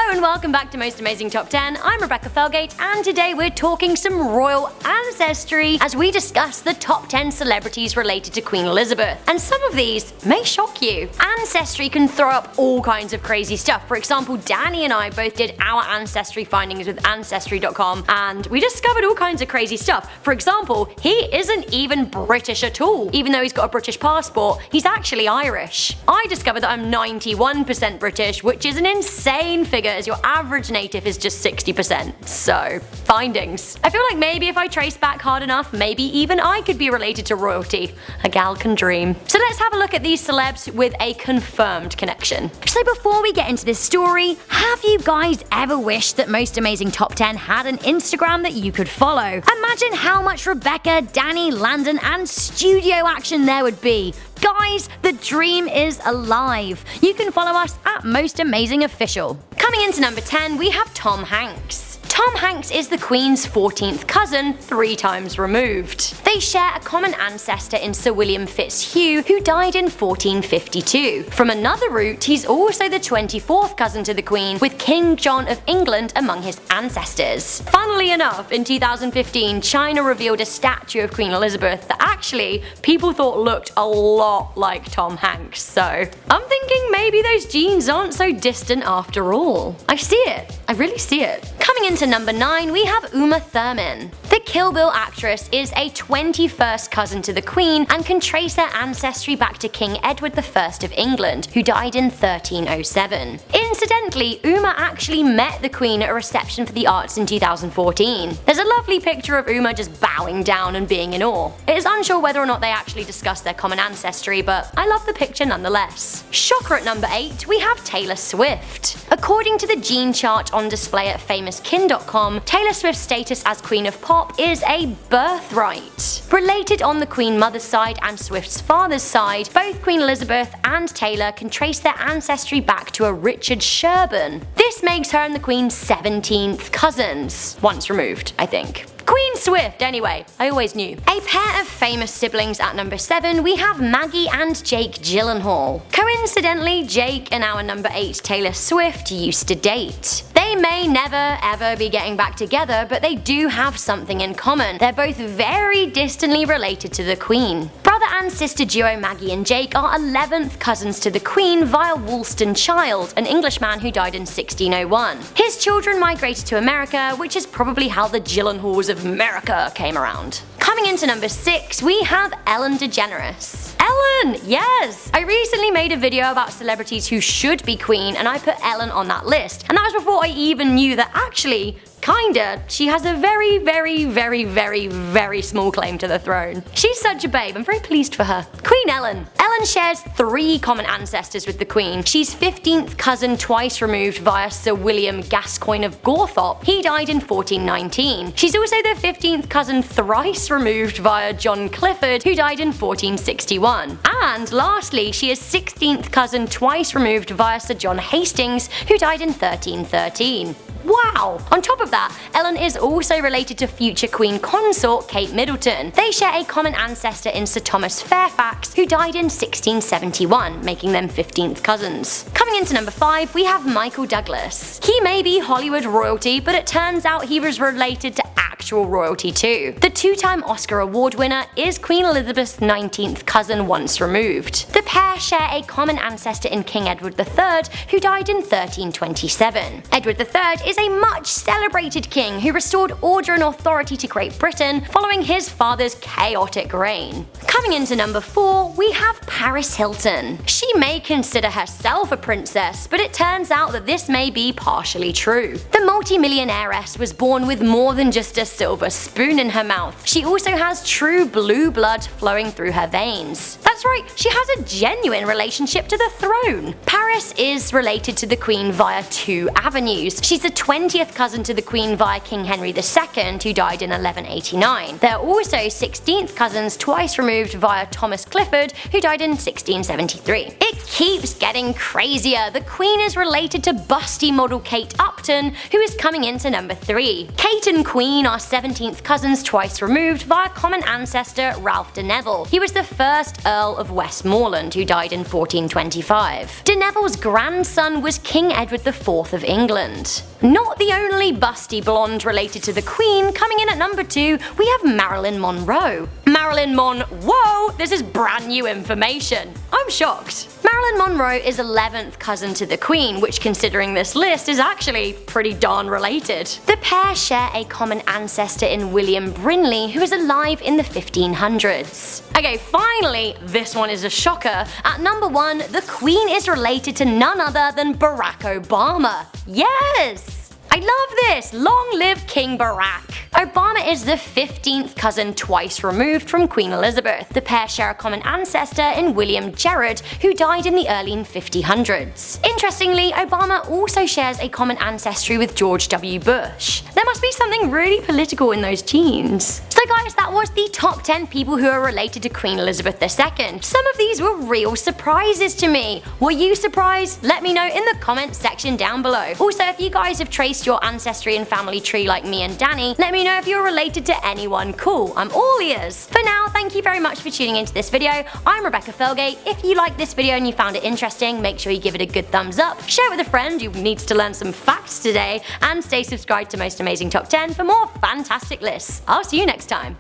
Hello and welcome back to Most Amazing Top 10. I'm Rebecca Felgate, and today we're talking some royal ancestry as we discuss the top 10 celebrities related to Queen Elizabeth. And some of these may shock you. Ancestry can throw up all kinds of crazy stuff. For example, Danny and I both did our ancestry findings with Ancestry.com, and we discovered all kinds of crazy stuff. For example, he isn't even British at all. Even though he's got a British passport, he's actually Irish. I discovered that I'm 91% British, which is an insane figure as your average native is just 60%. So, findings. I feel like maybe if I trace back hard enough, maybe even I could be related to royalty. A gal can dream. So let's have a look at these celebs with a confirmed connection. So before we get into this story, have you guys ever wished that Most Amazing Top 10 had an Instagram that you could follow? Imagine how much Rebecca, Danny, Landon, and studio action there would be. Guys, the dream is alive. You can follow us at Most Amazing Official. Coming into number 10, we have Tom Hanks. Tom Hanks is the Queen's 14th cousin, 3 times removed. They share a common ancestor in Sir William Fitzhugh, who died in 1452. From another root, he's also the 24th cousin to the Queen, with King John of England among his ancestors. Funnily enough, in 2015, China revealed a statue of Queen Elizabeth that actually people thought looked a lot like Tom Hanks, so I'm thinking maybe those genes aren't so distant after all. I see it. I really see it. Coming into number 9, we have Uma Thurman. The Kill Bill actress is a 21st cousin to the Queen and can trace her ancestry back to King Edward I of England, who died in 1307. Incidentally, Uma actually met the Queen at a reception for the arts in 2014. There's a lovely picture of Uma just bowing down and being in awe. It is unsure whether or not they actually discussed their common ancestry, but I love the picture nonetheless. Shocker at number 8, we have Taylor Swift. According to the gene chart on display at famouskin.com, Taylor Swift's status as Queen of Pop is a birthright. Related on the Queen mother's side and Swift's father's side, both Queen Elizabeth and Taylor can trace their ancestry back to a Richard Sherburne. This makes her and the Queen's 17th cousins, once removed, I think. Queen Swift, anyway, I always knew. A pair of famous siblings at number 7, we have Maggie and Jake Gyllenhaal. Coincidentally, Jake and our number 8 Taylor Swift used to date. They may never ever be getting back together, but they do have something in common. They're both very distantly related to the Queen. Brother and sister duo Maggie and Jake are 11th cousins to the Queen via Woolston Child, an Englishman who died in 1601. His children migrated to America, which is probably how the Gyllenhaals of America came around. Coming into number 6, we have Ellen DeGeneres. Ellen! Yes! I recently made a video about celebrities who should be queen, and I put Ellen on that list. And that was before I even knew that actually, kinda, she has a very small claim to the throne. She's such a babe, I'm very pleased for her. Queen Ellen. Ellen shares 3 common ancestors with the Queen. She's 15th cousin twice removed via Sir William Gascoigne of Gawthorpe. He died in 1419. She's also the 15th cousin thrice removed via John Clifford, who died in 1461. And lastly, she is 16th cousin twice removed via Sir John Hastings, who died in 1313. Wow! On top of that, Ellen is also related to future Queen Consort Kate Middleton. They share a common ancestor in Sir Thomas Fairfax, who died in 1671, making them 15th cousins. Coming into number 5, we have Michael Douglas. He may be Hollywood royalty, but it turns out he was related to actual royalty too. The 2-time Oscar Award winner is Queen Elizabeth's 19th cousin once removed. The pair share a common ancestor in King Edward III, who died in 1327. Edward III is a much celebrated king who restored order and authority to Great Britain following his father's chaotic reign. Coming into number 4, we have Paris Hilton. She may consider herself a princess, but it turns out that this may be partially true. The multi-millionairess was born with more than just a silver spoon in her mouth. She also has true blue blood flowing through her veins. That's right, she has a genuine relationship to the throne. Paris is related to the Queen via 2 avenues. She's a 20th cousin to the Queen via King Henry II, who died in 1189. They're also 16th cousins twice removed via Thomas Clifford, who died in 1673. It keeps getting crazier. The Queen is related to busty model Kate Upton, who is coming into number 3. Kate and Queen are are 17th cousins twice removed via common ancestor Ralph de Neville. He was the first Earl of Westmoreland, who died in 1425. De Neville's grandson was King Edward IV of England. Not the only busty blonde related to the Queen, coming in at number 2, we have Marilyn Monroe. Marilyn Whoa! This is brand new information. I'm shocked. Marilyn Monroe is 11th cousin to the Queen, which considering this list is actually pretty darn related. The pair share a common ancestor in William Brinley, who is alive in the 1500s. Okay, finally, this one is a shocker. At number 1, the Queen is related to none other than Barack Obama. Yes! I love this! Long live King Barack! Obama is the 15th cousin twice removed from Queen Elizabeth. The pair share a common ancestor in William Gerard, who died in the early 1500s. Interestingly, Obama also shares a common ancestry with George W. Bush. There must be something really political in those genes. So guys, that was the top 10 people who are related to Queen Elizabeth II. Some of these were real surprises to me. Were you surprised? Let me know in the comments section down below. Also, if you guys have traced your ancestry and family tree like me and Danny, let me know if you're related to anyone cool. I'm all ears. For now, thank you very much for tuning into this video. I'm Rebecca Felgate. If you liked this video and you found it interesting, make sure you give it a good thumbs up, share it with a friend who needs to learn some facts today, and stay subscribed to Most Amazing Top 10 for more fantastic lists. I'll see you next time.